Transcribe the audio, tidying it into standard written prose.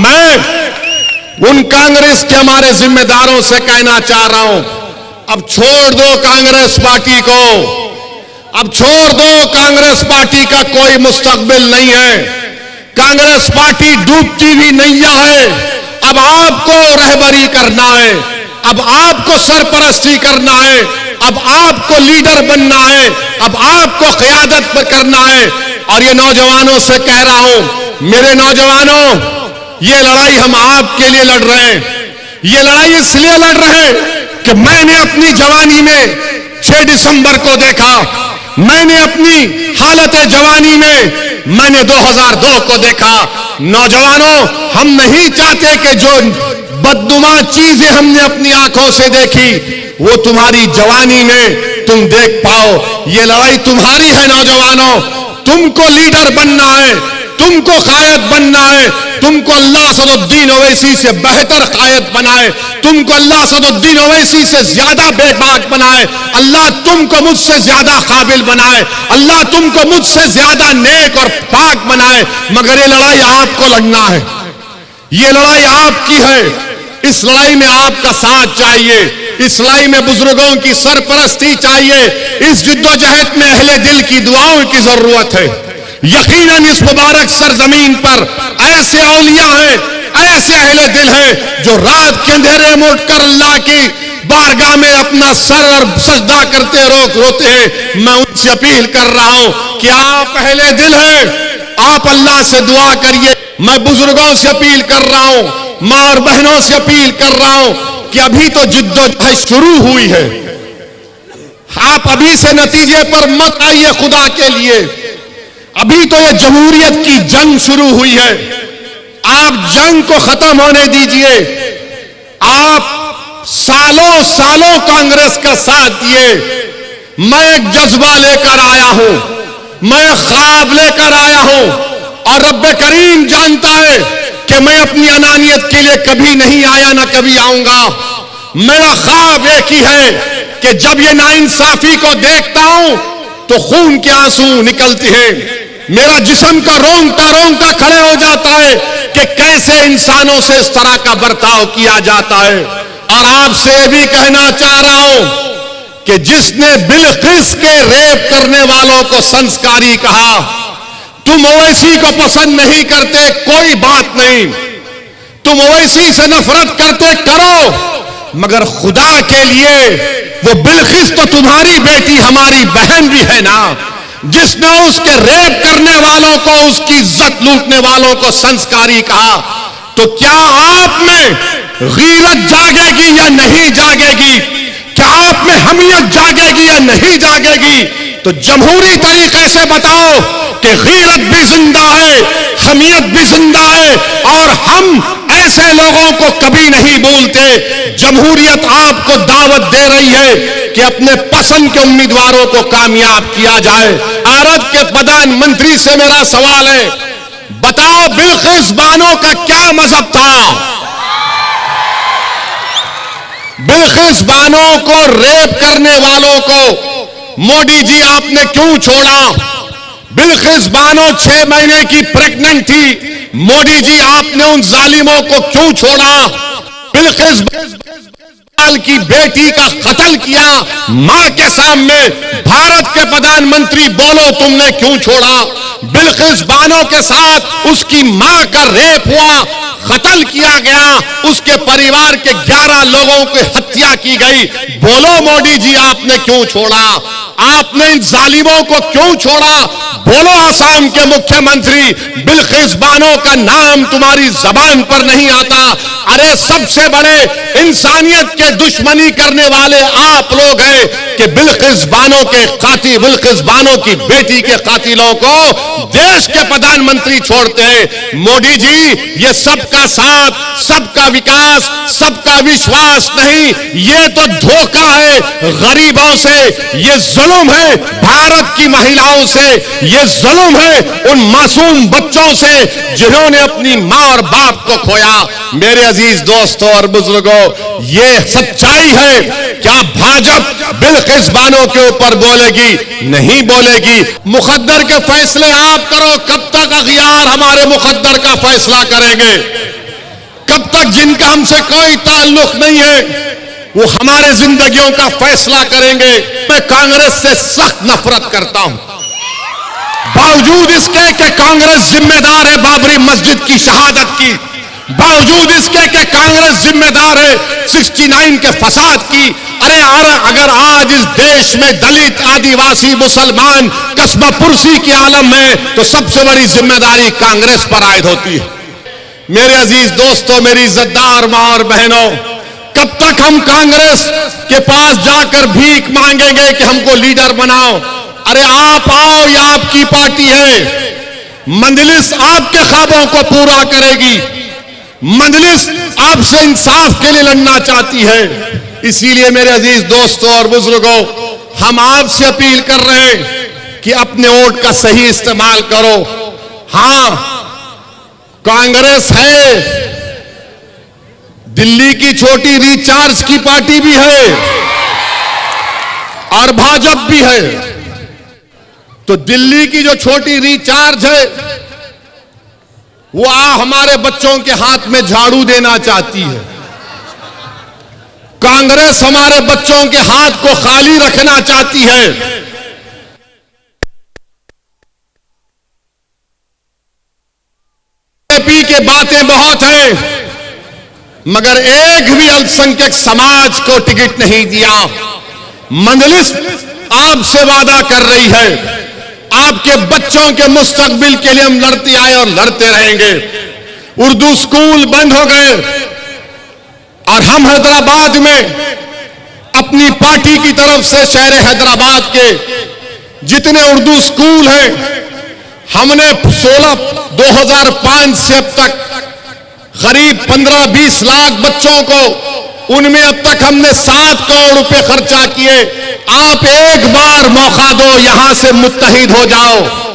मैं उन कांग्रेस के हमारे जिम्मेदारों से कहना चाह रहा हूं, अब छोड़ दो कांग्रेस पार्टी को, अब छोड़ दो। कांग्रेस पार्टी का कोई मुस्तकबिल नहीं है। कांग्रेस पार्टी डूबती हुई नैया है। अब आपको रहबरी करना है, अब आपको सरपरस्ती करना है, अब आपको लीडर बनना है, अब आपको क़यादत पर करना है। और ये नौजवानों से कह रहा हूं, मेरे नौजवानों, ये लड़ाई हम आपके लिए लड़ रहे हैं। ये लड़ाई इसलिए लड़ रहे हैं कि मैंने अपनी जवानी में 6 दिसंबर को देखा, मैंने अपनी हालत जवानी में मैंने 2002 को देखा। नौजवानों, हम नहीं चाहते कि जो बदनुमा चीजें हमने अपनी आंखों से देखी वो तुम्हारी जवानी में तुम देख पाओ। ये लड़ाई तुम्हारी है नौजवानों, तुमको लीडर बनना है, तुमको कायद बनना है, तुमको अल्लाह असदुद्दीन ओवैसी से बेहतर कायद बनाए, तुमको अल्लाह असदुद्दीन ओवैसी से ज्यादा बेबाक बनाए, अल्लाह तुमको मुझसे ज्यादा काबिल बनाए, अल्लाह तुमको मुझसे ज्यादा नेक और पाक बनाए। मगर ये लड़ाई आपको लड़ना है, ये लड़ाई आपकी है। इस लड़ाई में आपका साथ चाहिए, इस लड़ाई में बुजुर्गों की सरपरस्ती चाहिए, इस जिद्दोजहद में अहले दिल की दुआओं की जरूरत है। यकीनन इस मुबारक सरजमीन पर ऐसे औलिया हैं, ऐसे अहले दिल हैं जो रात के अंधेरे में उठकर अल्लाह की बारगाह में अपना सर और सजदा करते रोते हैं। मैं उनसे अपील कर रहा हूं कि आप अहले दिल हैं, आप अल्लाह से दुआ करिए। मैं बुजुर्गों से अपील कर रहा हूं, मां और बहनों से अपील कर रहा हूं कि अभी तो जिद्दोजहद शुरू हुई है, आप अभी से नतीजे पर मत आइए खुदा के लिए। अभी तो ये जमहूरियत की जंग शुरू हुई है, आप जंग को खत्म होने दीजिए। आप सालों सालों कांग्रेस का साथ दिए। मैं एक जज्बा लेकर आया हूं, मैं ख्वाब लेकर आया हूं, और रब्ब करीम जानता है कि मैं अपनी अनानियत के लिए कभी नहीं आया, ना कभी आऊंगा। मेरा ख्वाब एक ही है कि जब ये नाइंसाफी को देखता हूं तो खून के आंसू निकलते हैं, मेरा जिस्म का रोंगटा रोंगटा खड़े हो जाता है कि कैसे इंसानों से इस तरह का बर्ताव किया जाता है। और आपसे भी कहना चाह रहा हूं कि जिसने बिलकिस के रेप करने वालों को संस्कारी कहा, तुम ओवैसी को पसंद नहीं करते, कोई बात नहीं, तुम ओवैसी से नफरत करते करो, मगर खुदा के लिए वो बिलकिस तो तुम्हारी बेटी, हमारी बहन भी है ना। जिसने उसके रेप करने वालों को, उसकी इज्जत लूटने वालों को संस्कारी कहा, तो क्या आप में गीरत जागेगी या नहीं जागेगी? क्या आप में हमियत जागेगी या नहीं जागेगी? तो जमहूरी तरीके से बताओ कि गीरत भी जिंदा है, हमियत भी जिंदा है, और हम ऐसे लोगों को कभी नहीं भूलते। जमहूरियत आपको दावत दे रही है कि अपने पसंद के उम्मीदवारों को कामयाब किया जाए। अरब के प्रधानमंत्री से मेरा सवाल है, बताओ बिलकिस बानो का क्या मजहब था? बिलकिस बानो को रेप करने वालों को मोदी जी आपने क्यों छोड़ा? बिलकिस बानो 6 महीने की प्रेग्नेंट थी, मोदी जी आपने उन जालिमों को क्यों छोड़ा? बिलकिस की बेटी का कत्ल किया मां के सामने, भारत के प्रधानमंत्री बोलो तुमने क्यों छोड़ा? बिलकिस बानो के साथ उसकी मां का रेप हुआ, कत्ल किया गया, उसके परिवार के 11 लोगों की हत्या की गई, बोलो मोदी जी आपने क्यों छोड़ा? आपने इन जालिमों को क्यों छोड़ा? बोलो आसाम के मुख्यमंत्री, बिलकिस बानो का नाम तुम्हारी जबान पर नहीं आता। अरे सबसे बड़े इंसानियत के दुश्मनी करने वाले आप लोग हैं कि बिलकिस बानो के कातिल, बिलकिस बानो की बेटी के कातिलों को देश के प्रधानमंत्री छोड़ते हैं। मोदी जी, ये सबका साथ, सबका विकास, सबका विश्वास नहीं, ये तो धोखा है गरीबों से, ये जुल्म है भारत की महिलाओं से, ये जुल्म है उन मासूम बच्चों से जिन्होंने अपनी मां और बाप को खोया। मेरे अजीज दोस्तों और बुजुर्गों, ये सच्चाई है। क्या भाजपा बिलकिस बानो के ऊपर बोलेगी? नहीं बोलेगी। मुकद्दर के फैसले आप करो, कब तक अखियार हमारे मुकद्दर का फैसला करेंगे? तक जिनका हमसे कोई ताल्लुक नहीं है वो हमारे जिंदगियों का फैसला करेंगे। मैं कांग्रेस से सख्त नफरत करता हूं, बावजूद इसके कि कांग्रेस जिम्मेदार है बाबरी मस्जिद की शहादत की, बावजूद इसके कि कांग्रेस जिम्मेदार है 69 के फसाद की। अरे अगर आज इस देश में दलित, आदिवासी, मुसलमान कस्बा पुरसी के आलम में, तो सबसे बड़ी जिम्मेदारी कांग्रेस पर आयद होती है। मेरे अजीज दोस्तों, मेरी इज्जतदार मां और बहनों, कब तक हम कांग्रेस के पास जाकर भीख मांगेंगे कि हमको लीडर बनाओ? अरे आप आओ, ये आपकी पार्टी है। मजलिस आपके ख्वाबों को पूरा करेगी। मजलिस आपसे इंसाफ के लिए लड़ना चाहती है। इसीलिए मेरे अजीज दोस्तों और बुजुर्गों, हम आपसे अपील कर रहे हैं कि अपने वोट का सही इस्तेमाल करो। हां, कांग्रेस है, दिल्ली की छोटी रिचार्ज की पार्टी भी है और भाजपा भी है। तो दिल्ली की जो छोटी रिचार्ज है वो हमारे बच्चों के हाथ में झाड़ू देना चाहती है। कांग्रेस हमारे बच्चों के हाथ को खाली रखना चाहती है। बीजेपी के बातें बहुत हैं, मगर एक भी अल्पसंख्यक समाज को टिकट नहीं दिया। मजलिस आपसे वादा कर रही है, आपके बच्चों के मुस्तकबिल के लिए हम लड़ते आए और लड़ते रहेंगे। उर्दू स्कूल बंद हो गए और हम हैदराबाद में अपनी पार्टी की तरफ से शहर हैदराबाद के जितने उर्दू स्कूल हैं, हमने 2005 से अब तक करीब 15-20 लाख बच्चों को, उनमें अब तक हमने 7 करोड़ रुपए खर्चा किए। आप एक बार मौका दो, यहां से मुत्तहिद हो जाओ।